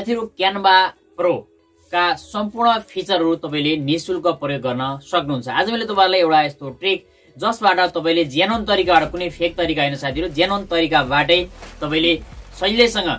साथीहरु Canva pro का सम्पूर्ण फिचरहरु तपाईले निशुल्क प्रयोग गर्न सक्नुहुन्छ। आज मैले तपाईहरुलाई एउटा यस्तो ट्रिक जसबाट तपाईले जेन्युन तरिकाबाट कुनै फेक तरिका हैन साथीहरु जेन्युन तरिकाबाटै तपाईले सजिलैसँग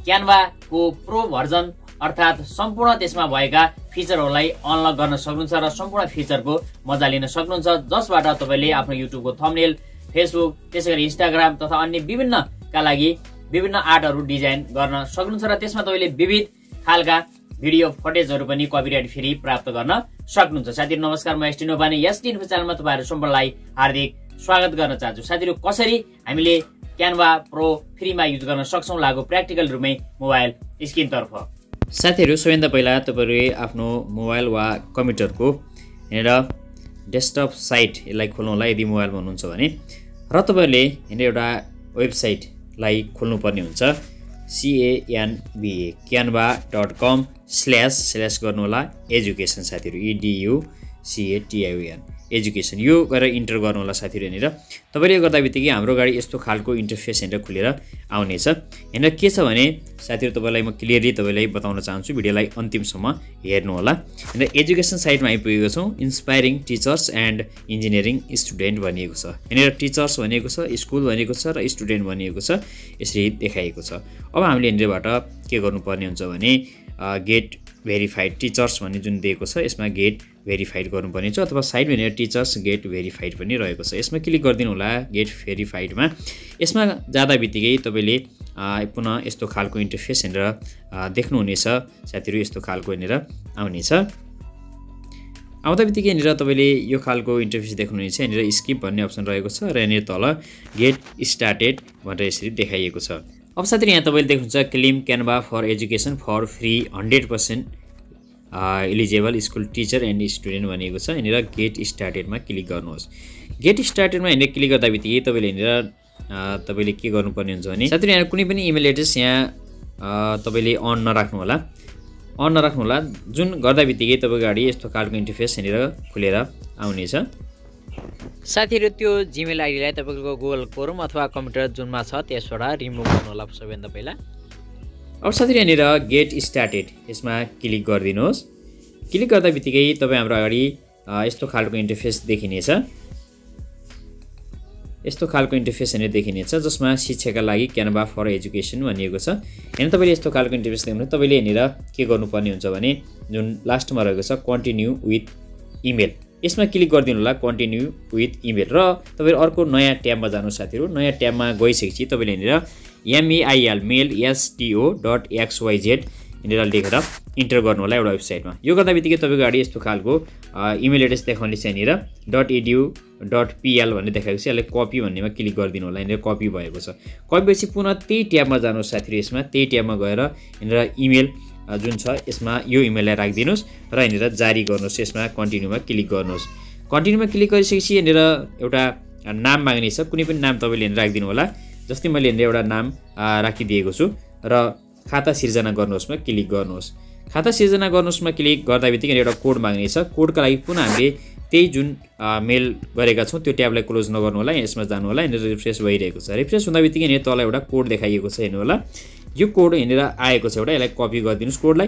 क्यानभा को प्रो भर्जन अर्थात सम्पूर्ण त्यसमा भएका फिचरहरुलाई अनलक गर्न सक्नुहुन्छ र सम्पूर्ण फिचरको मजा लिन सक्नुहुन्छ, जसबाट तपाईले आफ्नो युट्युब को थम्बनेल, फेसबुक, त्यसैगरी इन्स्टाग्राम तथा अन्य विभिन्न का लागि विभिन्न आर्टहरु डिजाइन गर्न सक्नुहुन्छ र त्यसमा तपाईले विविध खालका भिडियो फुटेजहरु पनि कपिराइट फ्री प्राप्त गर्न सक्नुहुन्छ। साथीहरु नमस्कार, म sdinfo sdinfo च्यानलमा तपाईहरु सम्पूर्णलाई हार्दिक स्वागत गर्न चाहन्छु। साथीहरु कसरी हामीले क्यानभा प्रो फ्रीमा युज गर्न सक्छौं लागु प्र्याक्टिकल रुपमै मोबाइल स्क्रिन तर्फ। साथीहरु सबैभन्दा पहिला तपाईहरुले आफ्नो मोबाइल वा कम्प्युटरको हेरेर डेस्कटप साइट यसलाई खोल्नु होला यदि मोबाइलमा हुनुहुन्छ भने, र तपाईहरुले हेरेर एउटा वेबसाइटलाई खोल्नु पर्ने हुन्छ। canva.com// गर्नु होला एजुकेसन साथीहरु education एजुकेसन यो गरेर इन्टर गर्नु होला साथीहरु। हेरेर तपाईले गर्दा बित्तिकै हाम्रो गाडी यस्तो खालको इन्टरफेस हेरेर खुलेर आउनेछ। हेरेर के छ भने साथीहरु तपाईलाई म क्लियरली तपाईलाई बताउन चाहन्छु, भिडियोलाई अन्तिमसम्म हेर्नु होला। हेरेर एजुकेसन साइटमा आइपुगेको छौं। Inspiring teachers and engineering student भनिएको छ। हेरेर टिचर्स भनिएको छ, स्कुल भनिएको छ र स्टुडेन्ट भनिएको छ, यसरी देखाइएको छ। अब हामीले हेरेरबाट के गर्नुपर्ने हुन्छ भने गेट भेरिफाइड टिचर्स भन्ने जुन दिएको छ यसमा गेट भेरिफाइड गर्नुपर्ने छ, अथवा साइड भनेर टिचर्स गेट भेरिफाइड पनि रहेको छ। यसमा क्लिक गरिदिनु होला गेट भेरिफाइडमा। यसमा जाँदा बित्तिकै तपाईले पुनः यस्तो खालको इन्टरफेस हेरेर देख्नुहुनेछ साथीहरु। यस्तो खालको हेरेर आउनेछ। आउँदा बित्तिकै हेरेर तपाईले यो खालको इन्टरफेस देख्नुहुनेछ। हेरेर स्किप भन्ने अप्सन रहेको छ र यहाँनिर तल गेट स्टार्टेड भनेर यसरी देखाइएको छ। अब साथीहरु यहाँ तपाईले देख्नुहुन्छ claim Canva for education for free 100% eligible school teacher and student भनिएको छ। यहाँनिर गेट स्टार्टेडमा क्लिक गर्नुहोस्। गेट स्टार्टेडमा यहाँनिर क्लिक गर्दा बित्तिकै तपाईले यहाँनिर तपाईले के गर्नुपर्ने हुन्छ भने साथीहरु यहाँ कुनै पनि इमेल एड्रेस यहाँ तपाईले अन नराख्नु होला, जुन गर्दा बित्तिकै तपाईको गाडी यस्तो खालको इन्टरफेस यहाँनिर खुलेर आउनेछ। साथीहरु त्यो जीमेल आइडीलाई तपाईको गुगल क्रोम अथवा कम्प्युटर जुनमा छ त्यसबाट रिमुभ गर्नु होला सबैभन्दा पहिला। अब साथीहरु यहाँनिर गेट स्टार्टेड यसमा क्लिक गरिदिनुहोस्। क्लिक गर्दा बित्तिकै तपाई हाम्रो अगाडि यस्तो खालको इन्टरफेस देखिनेछ। यस्तो खालको इन्टरफेस यहाँनिर देखिनेछ जसमा शिक्षाका लागि क्यानभा फर एजुकेसन भनिएको छ। हैन तपाईले यस्तो खालको इन्टरफेस देख्नु तपाईले यहाँनिर के गर्नुपर्ने हुन्छ भने जुन लास्टमा रहेको छ कन्टिन्यू विथ इमेल यसमा क्लिक गरिदिनु होला कन्टिन्यू विथ इमेल, र तपाईहरु अर्को नयाँ ट्याबमा जानुहोस् साथीहरु। नयाँ ट्याबमा गइसकेपछि तपाईले यहाँनिर mail.xyz यहाँनिर लेखेर इन्टर गर्नु होला एउटा वेबसाइटमा। यो गर्दा बित्तिकै तपाईको गाडी यस्तो खालको इमेल एड्रेस देखाउने छ। यहाँनिर .edu.pl भन्ने देखाएको छ। यसलाई कपी भन्नेमा क्लिक गरिदिनु होला। यहाँनिर कपी भएको छ। कपी भएपछि पुनः त्यही ट्याबमा जानुहोस् साथीहरु। यसमा त्यही ट्याबमा गएर यहाँनिर इमेल जुन छ यसमा यो इमेललाई राखिदिनुस् र यहाँनिर जारी गर्नुहोस्। यसमा कन्टिन्यूमा क्लिक गर्नुहोस्। कन्टिन्यूमा क्लिक गरिसकेपछि यहाँनिर एउटा नाम माग्ने छ। कुनै पनि नाम तपाईले यहाँनिर राखिदिनु होला। जस्तै मैले यहाँनिर एउटा नाम राखिदिएको छु र खाता सिर्जना गर्नुहोस्मा क्लिक गर्नुहोस्। खाता सिर्जना गर्नुहोस्मा क्लिक गर्दा बित्तिकै एउटा कोड माग्ने छ। कोडका लागि पुनः हामीले त्यही जुन मेल गरेका छौं त्यो ट्याबलाई क्लोज नगर्नु होला, यसमा जानु होला। यहाँनिर रिफ्रेस भइरहेको छ। रिफ्रेस हुँदा बित्तिकै यहाँनिर तल एउटा कोड देखाइएको छ। हेर्नु होला यो कोड यहाँनिर आएको छ एउटा, यसलाई कपी गरिदिनुस् कोडलाई,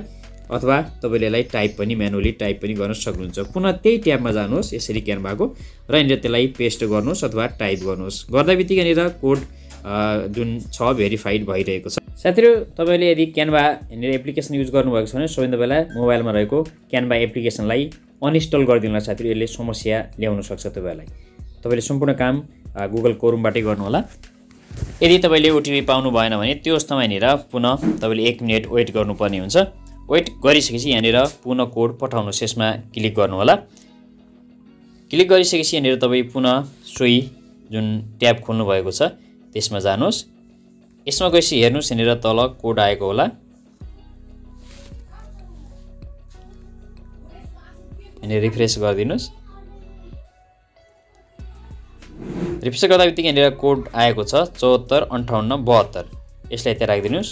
अथवा तपाईले यसलाई टाइप पनि म्यानुअली टाइप पनि गर्न सक्नुहुन्छ। पुनः त्यही ट्याबमा जानुहोस् यसरी क्यानभाको र यहाँनिर त्यसलाई पेस्ट गर्नुहोस् अथवा टाइप गर्नुहोस्। गर्दा बित्तिकै यहाँनिर कोड जुन छ भेरिफाइड भइरहेको छ। साथीहरु तपाईले यदि क्यानभा यहाँनिर एप्लिकेसन युज गर्नुभएको छ भने सबैभन्दा पहिला मोबाइलमा रहेको क्यानभा एप्लिकेसनलाई अनइन्स्टल गरिदिनु होला साथीहरु। यसले समस्या ल्याउन सक्छ तपाईहरुलाई। तपाईले सम्पूर्ण काम गुगल क्रोमबाटै गर्नु होला। यदि तपाईले ओटिपी पाउनु भएन भने त्यो अवस्थामा यहाँनिर पुनः तपाईले 1 मिनेट वेट गर्नुपर्ने हुन्छ। वेट गरिसकेपछि यहाँनिर पुनः कोड पठाउनुहोस्। यसमा क्लिक गर्नु होला। क्लिक गरिसकेपछि यहाँनिर तपाई पुनः सोही जुन ट्याब खोल्नु भएको छ त्यसमा जानुहोस्। यसमा गएपछि हेर्नुस् यहाँनिर तल कोड आएको होला। यहाँनिर रिफ्रेस गरिदिनुस्। रिफ्रेस गर्दा बित्तिकै यहाँनिर कोड आएको छ 745872। यसलाई त्यहाँ राखिदिनुस्।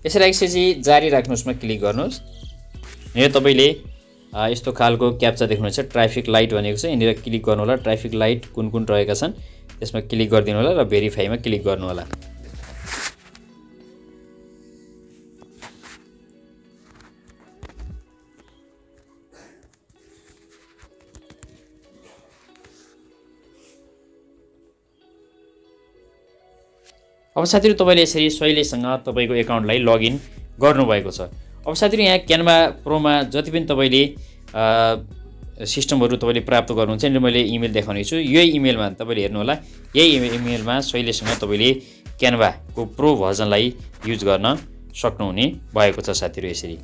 यसरी राखिसकेपछि जारी राख्नुस्मा क्लिक गर्नुहोस्। यहाँनिर तपाईले यस्तो खालको क्याप्चा देख्नुहुन्छ ट्राफिक लाइट भनेको छ। यहाँनिर क्लिक गर्नु होला। ट्राफिक लाइट कुन कुन रहेका छन् त्यसमा क्लिक गरिदिनु होला र भेरिफाईमा क्लिक गर्नु होला। अब साथीहरु तपाईले यसरी सहिलेसँग तपाईको एकाउन्टलाई लगइन गर्नुभएको छ। अब साथीहरु यहाँ क्यानभा प्रोमा जति पनि तपाईले सिस्टमहरु तपाईले प्राप्त गर्नुहुन्छ नि मैले इमेल देखाउने छु। यही इमेलमा तपाईले हेर्नु होला, यही इमेलमा सहिलेसँग तपाईले क्यानभाको प्रो भर्जनलाई युज गर्न सक्नुहुने भएको छ साथीहरु यसरी।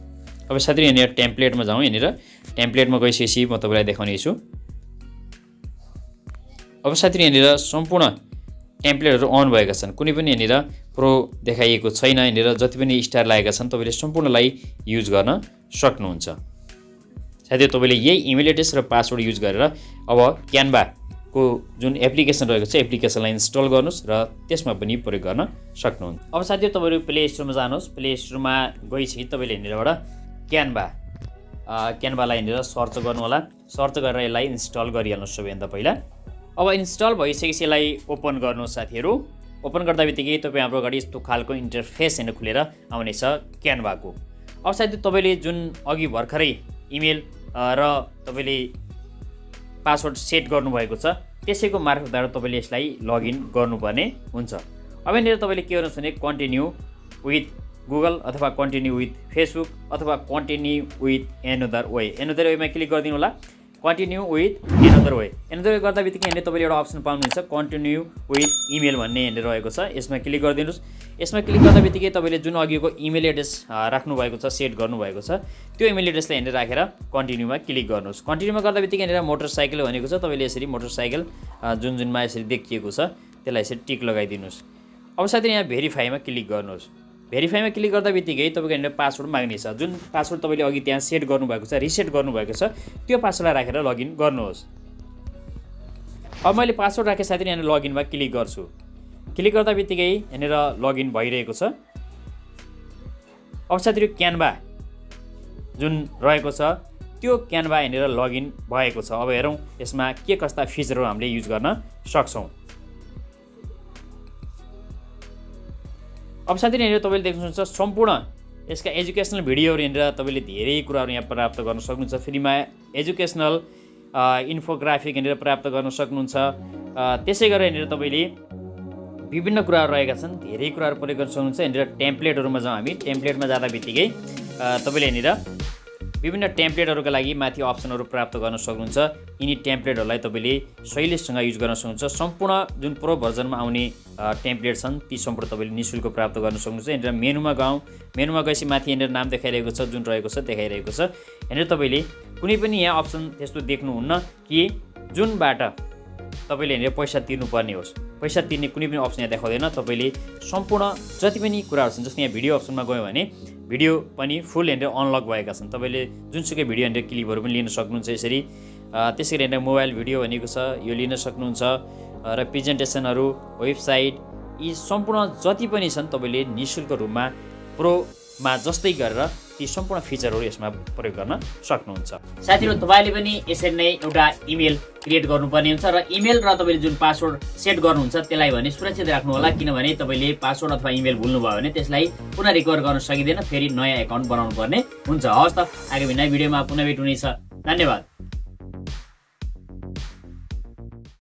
अब साथीहरु यहाँ टेम्प्लेटमा जाउँ। यहाँनिर टेम्प्लेटमा गइसकेपछि म तपाईलाई देखाउने छु। अब साथीहरु यहाँनिर सम्पूर्ण टेम्प्लेटहरु अन भएका छन्, कुनै पनि यहाँनिर प्रो देखाइएको छैन। यहाँनिर जति पनि स्टार लागेका छन् तपाईले सम्पूर्णलाई युज गर्न सक्नुहुन्छ। साथीहरु तपाईले यही इमेल एड्रेस र पासवर्ड युज गरेर अब क्यानभाको जुन एप्लिकेसन रहेको छ एप्लिकेसनलाई इन्स्टल गर्नुस् र त्यसमा पनि प्रयोग गर्न सक्नुहुन्छ। अब साथीहरु तपाईहरु प्ले स्टोरमा जानुस्। प्ले स्टोरमा गइसकेपछि तपाईले यहाँनिरबाट क्यानभालाई यहाँनिर सर्च गर्नु होला। सर्च गरेर यसलाई इन्स्टल गरिहाल्नुस् सबैभन्दा पहिला। अब इन्स्टल भइसकेपछि यसलाई ओपन गर्नुस् साथीहरु। ओपन गर्दाबित्तिकै तपाई हाम्रो अगाडि यस्तो खालको इन्टरफेस हैन खुलेर आउनेछ क्यानभाको। अब साथीहरु तपाईले जुन अघि भर्खरै इमेल र तपाईले पासवर्ड सेट गर्नुभएको छ त्यसैको मार्फतबाट तपाईले यसलाई लगइन गर्नुपर्ने हुन्छ। अब यहाँनिर तपाईले के गर्नुस् भने कन्टिन्यू विथ गुगल अथवा कन्टिन्यू विथ फेसबुक अथवा continue with another way, another वेमा क्लिक गरिदिनु होला। Continue with another way, another way गर्दा बित्तिकै यहाँले तपाईले एउटा अप्सन पाउनुहुन्छ कन्टिन्यू विथ इमेल भन्ने यहाँले रहेको छ। यसमा क्लिक गरिदिनुस्। यसमा क्लिक गर्दा बित्तिकै तपाईले जुन अघिको इमेल एड्रेस राख्नु भएको छ सेट गर्नु भएको छ त्यो इमेल एड्रेसलाई यहाँले राखेर कन्टिन्यूमा क्लिक गर्नुस्। कन्टिन्यूमा गर्दा बित्तिकै यहाँले मोटरसाइकल भनेको छ, तपाईले यसरी मोटरसाइकल जुनमा यसरी देखिएको छ त्यसलाई यसरी टिक लगाइदिनुस्। अब साथै यहाँ भेरिफाईमा क्लिक गर्नुस्। भेरिफाईमा क्लिक गर्दा बित्तिकै तपाईको यहाँले पासवर्ड माग्नेछ। जुन पासवर्ड तपाईले अघि त्यहाँ सेट गर्नुभएको छ रिसेट गर्नुभएको छ त्यो पासवर्डलाई राखेर लगइन गर्नुहोस्। अब मैले पासवर्ड राखे साथै यहाँ लगइनमा क्लिक गर्छु। क्लिक गर्दा बित्तिकै यहाँनिर लगइन भइरहेको छ। अब साथीहरु क्यानभा जुन रहेको छ त्यो क्यानभा यहाँनिर लगइन भएको छ। अब हेरौँ यसमा के कस्ता फिचरहरु हामीले युज गर्न सक्छौं। अब साथीहरु यहाँनिर तपाईले देख्नुहुन्छ सम्पूर्ण यसका एजुकेसनल भिडियोहरु यहाँनिर तपाईले धेरै कुराहरु यहाँ प्राप्त गर्न सक्नुहुन्छ। फ्रीमा एजुकेसनल इन्फोग्राफिक यहाँनिर प्राप्त गर्न सक्नुहुन्छ। त्यसै गरेर यहाँनिर तपाईले विभिन्न कुराहरु रहेका छन्, धेरै कुराहरु प्रयोग गर्न सक्नुहुन्छ। यहाँनिर टेम्प्लेटहरुमा जाउँ हामी। टेम्प्लेटमा जाँदा बित्तिकै तपाईले यहाँनिर विभिन्न टेम्प्लेटहरुका लागि माथि अप्सनहरु प्राप्त गर्न सक्नुहुन्छ। यिनी टेम्प्लेटहरुलाई तपाईले सहिलेसँग युज गर्न सक्नुहुन्छ। सम्पूर्ण जुन प्रो भर्जनमा आउने टेम्प्लेट छन् ती सम्पूर्ण तपाईले निशुल्क प्राप्त गर्न सक्नुहुन्छ। यहाँनिर मेनुमा गाउँ। मेनुमा गएपछि माथि यहाँनिर नाम देखाइरहेको छ जुन रहेको छ देखाइरहेको छ। यहाँनिर तपाईले कुनै पनि यहाँ अप्सन त्यस्तो देख्नुहुन्न कि जुनबाट तपाईले यहाँनिर पैसा तिर्नुपर्ने होस्। पैसा तिर्ने कुनै पनि अप्सन यहाँ देखाउँदैन। तपाईले सम्पूर्ण जति पनि कुराहरु छन् जस्तै यहाँ भिडियो अप्सनमा गयो भने भिडियो पनि फुल यहाँनिर अनलक भएका छन्। तपाईले जुनसुकै भिडियो यहाँनिर क्लिपहरु पनि लिन सक्नुहुन्छ यसरी। त्यसैगरी यहाँनिर मोबाइल भिडियो भनेको छ यो लिन सक्नुहुन्छ र प्रेजेन्टेसनहरु वेबसाइट यी सम्पूर्ण जति पनि छन् तपाईले निशुल्क रूपमा प्रोमा जस्तै गरेर ती सम्पूर्ण फिचरहरु यसमा प्रयोग गर्न सक्नुहुन्छ। साथीहरु तपाईले पनि यसरी नै एउटा इमेल क्रिएट गर्नुपर्ने हुन्छ र इमेल र तपाईले जुन पासवर्ड सेट गर्नुहुन्छ त्यसलाई भने सुरक्षित राख्नु होला, किनभने तपाईले पासवर्ड अथवा इमेल भुल्नु भयो भने त्यसलाई पुनः रिकभर गर्न सकिदैन, फेरि नयाँ एकाउन्ट बनाउनु पर्ने हुन्छ। हवस् त आगामी नयाँ भिडियोमा पुनः भेट हुनेछ। धन्यवाद।